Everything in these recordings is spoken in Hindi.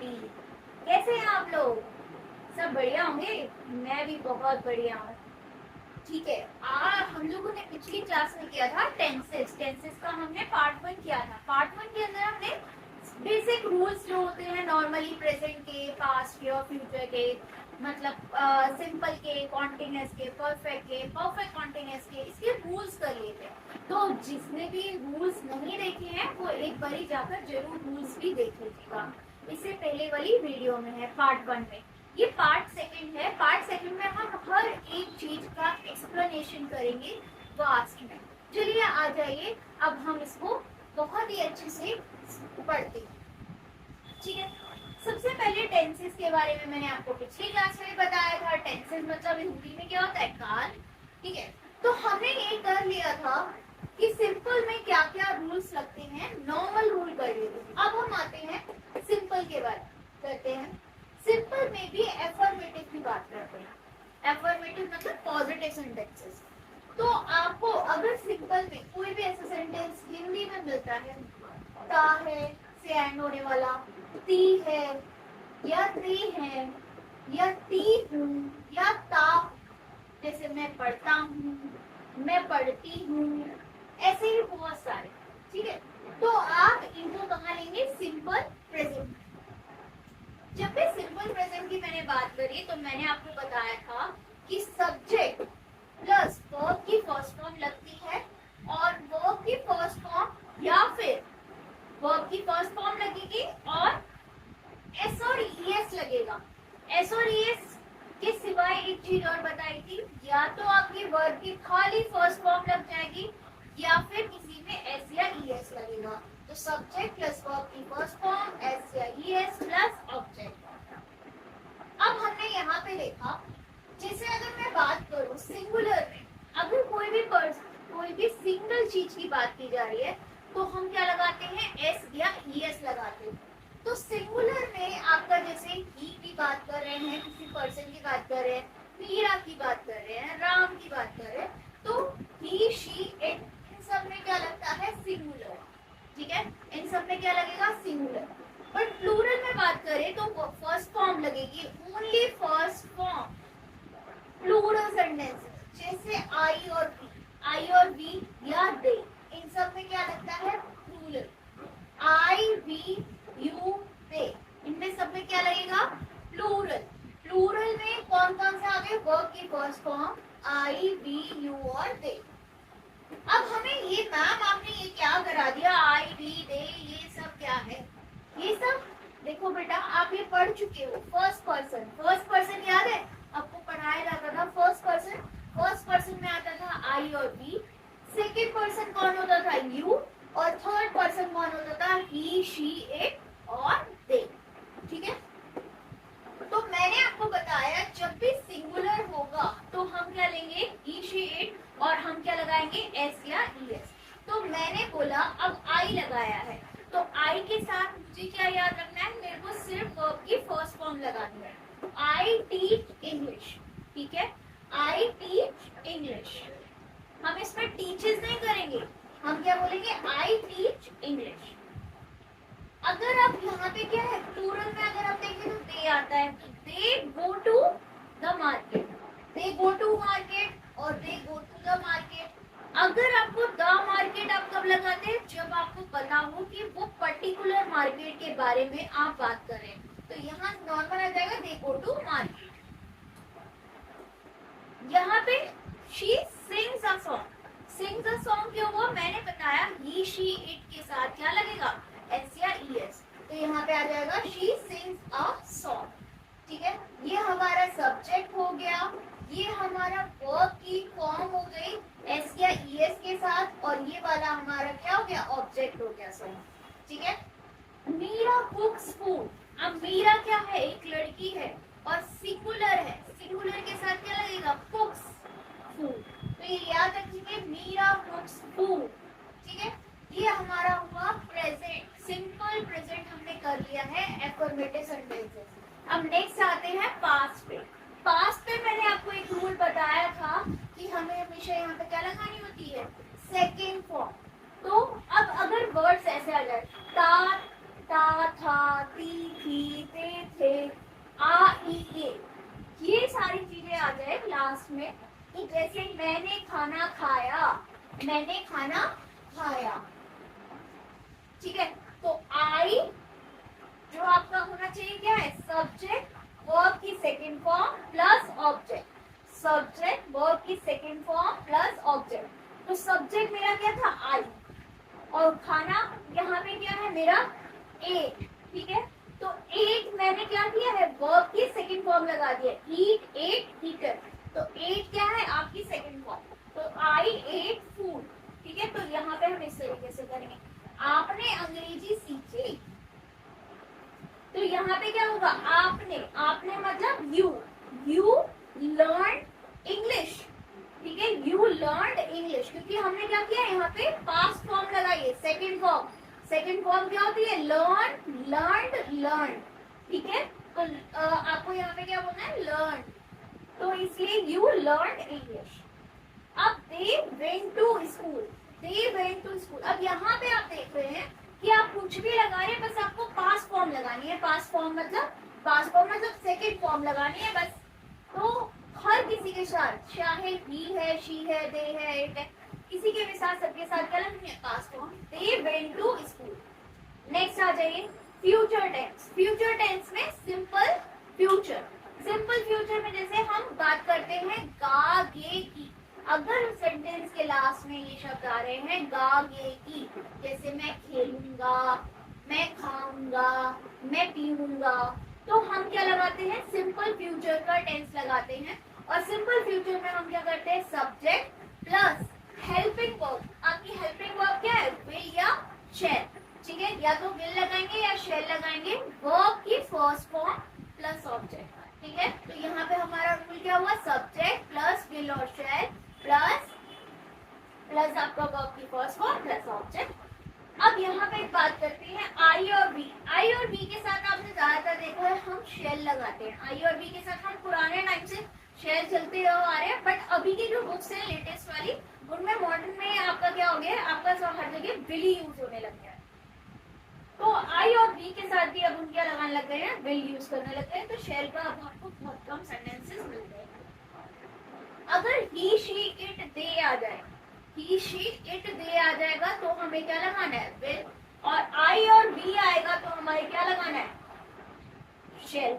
पार्टी। कैसे हैं आप लोग? सब बढ़िया होंगे? मैं भी बहुत बढ़िया हूँ। ठीक है, हम लोगों ने पिछली क्लास में किया था टेंसेस का हमने पार्ट 1 किया था। पार्ट 1 के अंदर हमने बेसिक रूल्स जो होते हैं नॉर्मली प्रेजेंट के, पास्ट के और फ्यूचर के, मतलब सिंपल के, कॉन्टिन्यूअस के, परफेक्ट के, परफेक्ट कॉन्टिन्यूअस के, इसके रूल्स कर लिए थे। तो जिसने भी रूल्स नहीं देखे हैं वो एक बारी जाकर जरूर रूल्स भी देख लीजिएगा। इससे पहले वाली वीडियो में है पार्ट 1 में। ये पार्ट 2 है। पार्ट 2 में हम हर एक चीज का एक्सप्लेनेशन करेंगे वास्ट में। चलिए आ जाइए, अब हम इसको बहुत ही अच्छे से पढ़ते हैं। ठीक है, सबसे पहले टेंसेस के बारे में मैंने आपको पिछली क्लास में बताया था। टेंसेस मतलब हिंदी में क्या होता है? काल। ठीक है, तो हमने ये कर लिया था कि सिंपल में क्या क्या रूल्स लगते हैं, नॉर्मल रूल कर लिए थे। अब हम आते हैं सिंपल के बारे में करते हैं। सिंपल में भी एफर्मेटिव की बात करते हैं। एफर्मेटिव मतलब पॉजिटिव सेंटेंसेस। तो आपको अगर सिंपल में कोई भी ऐसा सेंटेंस हिंदी में मिलता है, ता है से एंड होने वाला, ती है या ती है या ती हूँ या ता, जैसे मैं पढ़ता हूँ, मैं पढ़ती हूँ, ऐसे ही बहुत सारे। ठीक है, तो आप इनको कहाँ लेंगे? Simple present. जब भी सिंपल प्रेजेंट की मैंने बात करी तो मैंने आपको बताया था कि सब्जेक्ट प्लस वर्ब की फर्स्ट फॉर्म लगती है, और वर्ब की फर्स्ट फॉर्म या फिर वर्ब की फर्स्ट फॉर्म लगेगी और एस और ईएस लगेगा। एस और ईएस के सिवाय एक चीज और बताई थी, या तो आपकी वर्ब की खाली फर्स्ट फॉर्म लग जाएगी या फिर किसी में एस या ईएस लगेगा। तो सब्जेक्ट प्लस वर्ब की फर्स्ट फॉर्म, एस या ईएस प्लस ऑब्जेक्ट। अब हमने यहाँ पे देखा, जैसे अगर मैं बात करूँ सिंगुलर में, अगर कोई भी सिंगल चीज की बात की जा रही है तो हम क्या लगाते हैं? एस या ईएस लगाते हैं। तो सिंगुलर में आपका जैसे ही की बात कर रहे हैं, किसी पर्सन की बात कर रहे हैं, मीरा की बात कर रहे हैं, राम की बात कर रहे हैं, तो ही, शी, इट, इन सब में क्या लगता है? सिंगुलर। ठीक है, इन सब में क्या लगेगा? सिंगुलर। बट प्लूरल में बात करें तो फर्स्ट फॉर्म लगेगी, only first form. Plural sentences जैसे आई और वी या दे, इन सब में क्या लगता है? प्लूरल। आई, वी, यू, दे, इनमें सब में क्या लगेगा? प्लूरल। प्लूरल में कौन कौन सा आ गए? वर्ब की first form I, we, you और दे। अब हमें ये मैम आपने ये क्या करा दिया? आई, वी, दे, ये सब क्या है? ये सब देखो बेटा, आप ये पढ़ चुके हो। फर्स्ट पर्सन याद है? आपको पढ़ाया जाता था फर्स्ट पर्सन। फर्स्ट पर्सन में आता था आई और वी, सेकेंड पर्सन कौन होता था? यू, और थर्ड पर्सन कौन होता था? ही, शी, इट और दे। ठीक है, तो मैंने आपको बताया जब भी सिंगुलर होगा तो हम क्या लेंगे? ही, शी, इट, और हम क्या लगाएंगे? एस या ईएस। तो मैंने बोला अब आई लगाया है, तो आई के साथ मुझे क्या याद रखना है? मेरे को सिर्फ वर्ब की फर्स्ट फॉर्म लगानी है। I teach English. ठीक है, आई टीच इंग्लिश। हम इसमें टीचेस नहीं करेंगे, हम क्या बोलेंगे? I teach English. अगर आप यहाँ पे क्या है, प्लूरल में अगर आप देखें तो दे आता है, तो they go to the market, they go to market और they go to the market. अगर आपको द मार्केट आप कब लगाते हैं? जब आपको पता हो कि वो पर्टिकुलर मार्केट के बारे में आप बात करें, तो यहाँ नॉर्मल आ जाएगा दे गो टू मार्केट। यहाँ पे she sings a song. Sings a song क्यों हुआ? मैंने बताया ही, शी, इट के साथ क्या लगेगा? एस या ईएस। तो यहाँ पे आ जाएगा शी सिंग्स अ सॉन्ग। ठीक है, ये हमारा सब्जेक्ट हो गया, ये हमारा वर्ब की फॉर्म हो गई एस या ईएस के साथ, और ये वाला हमारा क्या हो गया? ऑब्जेक्ट हो गया सॉन्ग। ठीक है, मीरा कुक्स फूड। अब मीरा क्या है? एक लड़की है और सिंगुलर है, सिंगुलर के साथ क्या लगेगा? कुक्स फूड। तो ये याद रखिए, मीरा कुक्स फूड। ठीक है, ये हमारा हुआ प्रेजेंट। सिंपल प्रेजेंट हमने कर लिया है एफर्मेटिव सेंटेंसेस। अब नेक्स्ट आते हैं पास्ट पे। पास्ट पे मैंने आपको एक रूल बताया था कि हमें हमेशा यहाँ पे क्या लगानी होती है? Second form. तो अब अगर वर्ड्स ऐसे आ जाए, ता, था, आती थी थे थे आ ई ए, ये सारी चीजें आ जाए लास्ट में। तो जैसे मैंने खाना खाया, मैंने खाना खाया, ठीक है। तो आई जो आपका होना चाहिए क्या है, सब्जेक्ट वर्ब की second form plus object, subject verb की सेकंड फॉर्म प्लस ऑब्जेक्ट। तो सब्जेक्ट मेरा क्या था, आई, और खाना यहाँ पे क्या है मेरा, एट, ठीक है। तो एट मैंने क्या किया है, वर्ब की सेकंड फॉर्म लगा दिया, ईट एट ईटर। तो एट क्या है आपकी सेकंड फॉर्म, तो आई एट फूड, ठीक है। तो यहाँ पे हम इस तरीके से करेंगे, आपने अंग्रेजी सीखी, तो यहाँ पे क्या होगा, आपने, आपने मतलब यू लर्न इंग्लिश, ठीक है, यू लर्न इंग्लिश, क्योंकि हमने क्या किया यहाँ पे पास्ट फॉर्म लगाई, सेकंड फॉर्म, सेकंड फॉर्म क्या होती है, लर्न लर्न लर्न, ठीक है। तो आपको यहाँ पे क्या बोलना है, लर्न, तो इसलिए यू लर्न इंग्लिश। अब they went to school, they went to school. अब यहाँ पे आप देख रहे हैं कि आप कुछ भी लगा रहे हैं, बस आपको पास्ट फॉर्म लगानी है, पास्ट फॉर्म मतलब सेकंड फॉर्म लगानी है बस। तो हर किसी के साथ, चाहे ही है, शी है, दे है, इट है, किसी के भी साथ, सबके साथ क्या लगनी है, past form, they went to school. Next आ जाइए फ्यूचर टेंस। फ्यूचर टेंस में सिंपल फ्यूचर, सिंपल फ्यूचर में जैसे हम बात करते हैं गा गे की, अगर सेंटेंस के लास्ट में ये शब्द आ रहे हैं गा गे की, जैसे मैं खेलूंगा, मैं खाऊंगा, मैं पीऊंगा, तो हम क्या लगाते हैं, सिंपल फ्यूचर का टेंस लगाते हैं। और सिंपल फ्यूचर में हम क्या करते हैं, सब्जेक्ट प्लस हेल्पिंग वर्ब। आपकी हेल्पिंग वर्ब क्या है, विल या शैल, ठीक है, या तो विल लगाएंगे या शैल लगाएंगे, वर्ब की फर्स्ट फॉर्म प्लस ऑब्जेक्ट, ठीक है। तो यहाँ पे हमारा रूल क्या हुआ, सब्जेक्ट प्लस विल और शैल प्लस आपका वर्ब की फर्स्ट फॉर्म प्लस ऑब्जेक्ट। अब यहाँ पे एक बात करते हैं आई और बी। आई और बी के साथ आपने ज्यादातर देखा है हम शेल लगाते हैं, आई और बी के साथ हम पुराने टाइम से शेल चलते आ रहे हैं, बट अभी की जो बुक्स है लेटेस्ट वाली, उनमें मॉडर्न में आपका क्या हो गया है, आपका हर जगह विल यूज होने लग गया है। तो आई और बी के साथ भी अब हम क्या लगाने लग गए हैं, विल यूज करने लग गए हैं। तो शेल का अब आपको बहुत कम सेंटेंसेस मिलते हैं। अगर ही शी इट दे आ जाए, ही शी इट दे आ जाएगा तो हमें क्या लगाना है, विल, और आई और बी आएगा तो हमारे क्या लगाना है, शेल।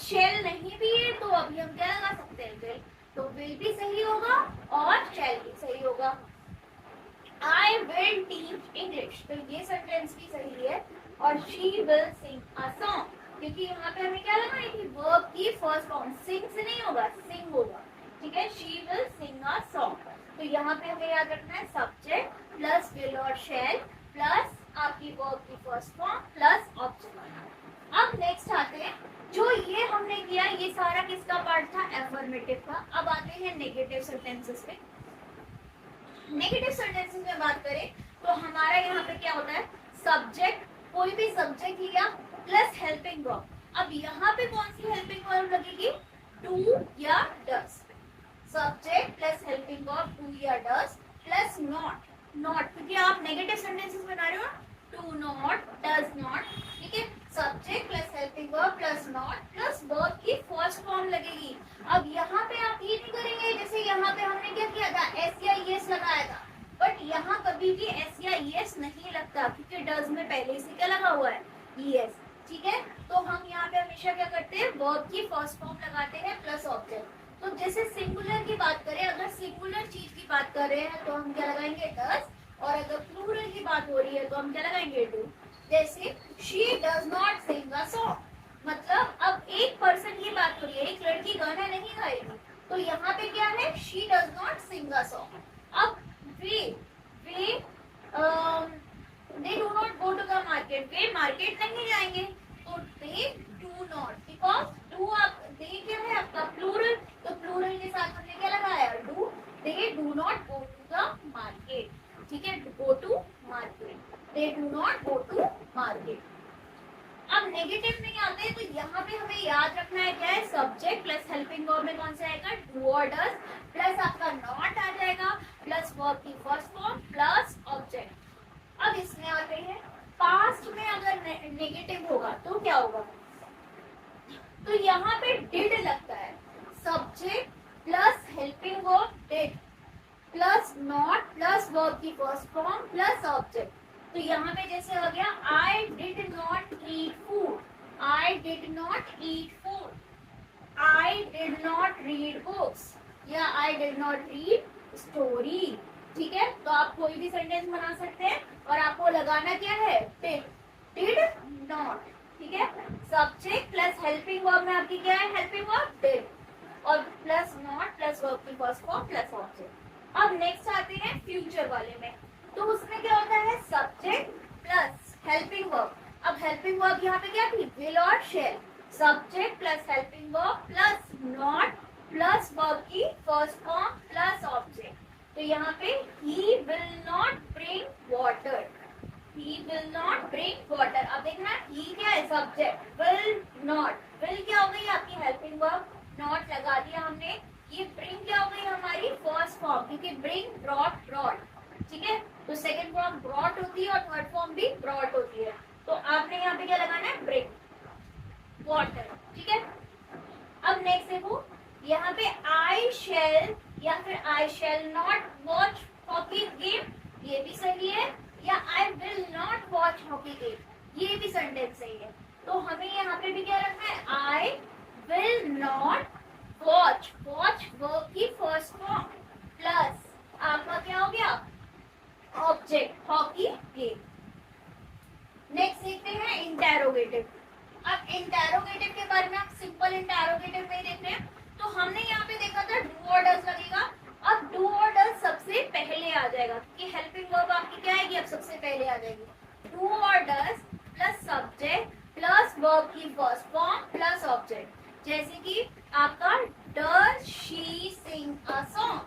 शेल नहीं भी है तो अभी हम क्या लगा सकते हैं, विल, तो विल भी सही होगा और शेल भी सही होगा। I will teach English, तो ये सेंटेंस भी सही है। और she will sing a song, क्योंकि यहाँ पे हमें क्या लगानी थी, वर्ब की फर्स्ट फॉर्म, sing से नहीं होगा, sing होगा, ठीक है, she will sing a song। तो यहाँ पे हमें याद रखना है सब्जेक्ट प्लस विल और शैल प्लस आपकी वर्ब की फर्स्ट फॉर्म प्लस ऑब्जेक्ट। अब नेक्स्ट आते हैं, जो ये हमने किया ये सारा किसका पार्ट था, एफर्मेटिव का। अब आते हैं नेगेटिव सेंटेंसेस पे। नेगेटिव सेंटेंसेस में बात करें तो हमारा यहाँ पे क्या होता है, सब्जेक्ट, कोई भी सब्जेक्ट लिया प्लस हेल्पिंग वर्ब। अब यहाँ पे कौन सी हेल्पिंग वर्ब लगेगी, डू या does, subject plus helping verb do या डज प्लस नॉट, नॉट क्योंकि आप नेगेटिव सेंटेंसेस बना रहे हो, डू नॉट, डज नॉट, ठीक है, subject plus helping verb plus not plus verb की फर्स्ट फॉर्म लगेगी। अब यहाँ पे आप ये नहीं करेंगे, जैसे यहाँ पे हमने क्या किया था, एस या ईएस लगाया था, बट यहाँ कभी भी एस या ईएस नहीं लगता क्योंकि डज में पहले से क्या लगा हुआ है, ईएस, ठीक है। तो हम यहाँ पे हमेशा क्या करते हैं, वर्ब की फर्स्ट फॉर्म लगाते हैं प्लस ऑब्जेक्ट। तो जैसे सिंगुलर की बात करें, अगर सिंगुलर चीज की बात कर रहे हैं तो हम क्या लगाएंगे, डज, और अगर प्लूरल की बात हो रही है तो हम क्या लगाएंगे, डू। जैसे she does not sing a song, मतलब अब एक पर्सन की बात हो रही है, एक लड़की गाना नहीं गाएगी, तो यहाँ पे क्या है, she does not sing a song। अब they do not go to the market, way market नहीं जाएंगे, तो they do not, because do आप they क्या है आपका प्लूरल, तो प्लूरल के साथ हमने क्या लगाया, do, they do not go to the market, ठीक है, go to market, they do not go to market। अब नेगेटिव में आते हैं तो यहाँ पे हमें याद रखना है क्या है, सब्जेक्ट प्लस हेल्पिंग वर्ब में कौन सा आएगा, डू और डज, प्लस आपका नॉट आ जाएगा, प्लस वर्ब की फर्स्ट फॉर्म प्लस ऑब्जेक्ट। अब इसमें आते हैं पास्ट में अगर नेगेटिव होगा तो क्या होगा, तो यहाँ पे डिड लगता है, subject plus helping verb did plus not plus verb की फर्स्ट फॉर्म प्लस ऑब्जेक्ट। तो यहाँ पे जैसे हो गया I did not eat food, I did not eat food, I did not read books या I did not read story. ठीक है, तो आप कोई भी सेंटेंस बना सकते हैं और आपको लगाना क्या है, डिड नॉट। ठीक है, सब्जेक्ट प्लस हेल्पिंग वर्ब में आपकी क्या है, हेल्पिंग वर्ब डिड और प्लस नॉट प्लस वर्ब की फर्स्ट फॉर्म प्लस ऑब्जेक्ट। अब नेक्स्ट आते हैं फ्यूचर वाले में, तो उसमें क्या होता है, सब्जेक्ट प्लस हेल्पिंग वर्ब। अब हेल्पिंग वर्ब यहाँ पे क्या थी, विल और shall, subject plus helping verb plus not plus verb की फर्स्ट फॉर्म प्लस ऑब्जेक्ट। तो यहाँ पे he will not bring water, he will not bring water। अब देखना he क्या है, सब्जेक्ट, will not, will क्या हो गई आपकी हेल्पिंग वर्ब, not लगा दिया हमने, ये bring क्या हो गई हमारी फर्स्ट फॉर्म, क्योंकि bring brought brought। ठीक है, तो सेकंड फॉर्म brought होती है और थर्ड फॉर्म भी brought होती है, तो आपने यहाँ पे क्या लगाना है, bring water। ठीक है, अब नेक्स्ट देखो, यहाँ पे I shall या फिर I shall not watch hockey game, ये भी सही है, या I will not watch hockey game, ये भी सेंटेंस सही है। तो हमें यहाँ पे भी क्या रखना है, I will not watch, watch verb की फर्स्ट फॉर्म प्लस आपका क्या हो गया, ऑब्जेक्ट हॉकी गेम। नेक्स्ट देखते हैं इंटेरोगेटिव। अब इंटेरोगेटिव के बारे में आप सिंपल इंटेरोगेटिव में देख रहे हैं, तो हमने यहाँ पे देखा था डू और डज लगेगा, अब डू और डज सबसे पहले आ जाएगा कि हेल्पिंग वर्ब आपकी क्या आएगी, अब सबसे पहले आ जाएगी, डू और does plus subject plus verb की फर्स्ट फॉर्म प्लस ऑब्जेक्ट। जैसे कि आपका does she sing a song,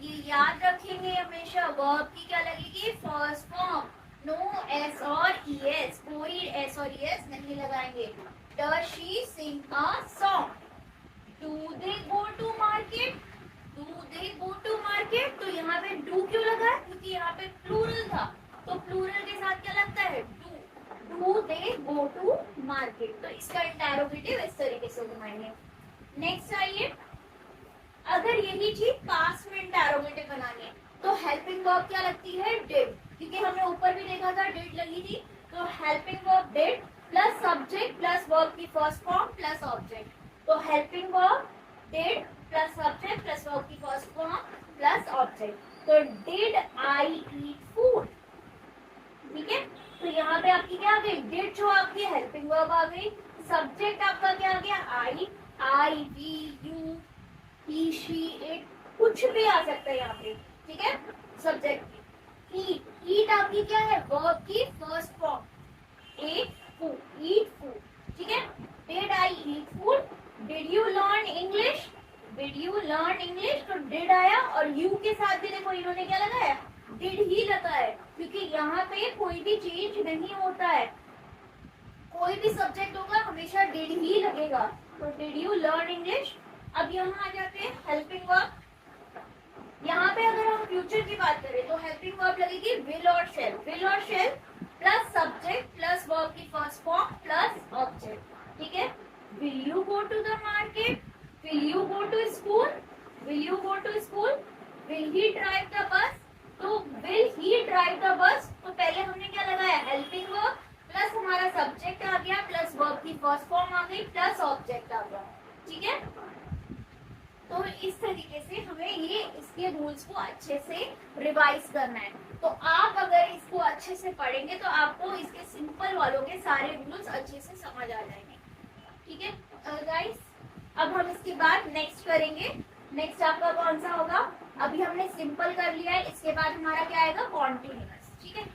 ये याद रखेंगे हमेशा, वर्ब की क्या लगेगी, फर्स्ट फॉर्म, नो एस और ई एस, कोई एस और ई एस नहीं लगाएंगे। Does she sing a song, do they go to market, do they go to market, तो यहाँ पे डू क्यों लगा है, क्योंकि यहाँ पे प्लूरल था, तो प्लूरल के साथ क्या लगता है, do, do they go to market. तो इसका इंटेरोगेटिव इस तरीके से बनाएंगे। नेक्स्ट आइए, अगर यही चीज पास्ट में इंटेरोगेटिव बनानी है तो हेल्पिंग वर्ब क्या लगती है, डिड, क्योंकि हमने ऊपर भी देखा था डिड लगी थी, तो helping verb did plus subject plus verb की फर्स्ट फॉर्म प्लस ऑब्जेक्ट। तो helping verb did plus subject plus verb की फर्स्ट फॉर्म प्लस ऑब्जेक्ट। तो डिड आई ईट फूड। ठीक है, तो यहाँ पे आपकी क्या आ गई, डिड जो आपकी हेल्पिंग वर्ब आ गई, सब्जेक्ट आपका क्या आ गया, I we you he she it, कुछ भी आ सकता है यहाँ पे। ठीक है, सब्जेक्ट ईट, ईट आपकी क्या है, वर्ब की first form, eat food, eat food. ठीक है, did I eat food, did you learn English, did you learn English, तो डिड आया और यू के साथ भी देखो इन्होंने क्या लगाया, डिड ही लगा है, क्योंकि यहाँ पे कोई भी चेंज नहीं होता है, कोई भी सब्जेक्ट होगा हमेशा डिड ही लगेगा, तो डिड यू लर्न इंग्लिश। अब यहाँ आ जाते हैं हेल्पिंग वर्ब। यहाँ पे अगर हम फ्यूचर की बात करें तो हेल्पिंग वर्ब लगेगी विल और शेल, विल और shall plus subject plus verb की फर्स्ट फॉर्म प्लस ऑब्जेक्ट। ठीक है, will you go to the market, will you go to school, will you go to school, will he drive the bus, तो will he drive the bus, तो पहले हमने क्या लगाया, हेल्पिंग वर्ब प्लस हमारा सब्जेक्ट आ गया प्लस वर्ब की फर्स्ट फॉर्म आ गई प्लस ऑब्जेक्ट आ गया। ठीक है, तो इस तरीके से हमें ये इसके रूल्स को अच्छे से रिवाइज करना है। तो आप अगर इसको अच्छे से पढ़ेंगे तो आपको इसके सिंपल वालों के सारे रूल्स अच्छे से समझ आ जाएंगे। ठीक है गाइस, अब हम इसके बाद नेक्स्ट करेंगे। नेक्स्ट आपका कौन सा होगा, अभी हमने सिंपल कर लिया है, इसके बाद हमारा क्या आएगा, कॉन्टिन्यूअस। ठीक है।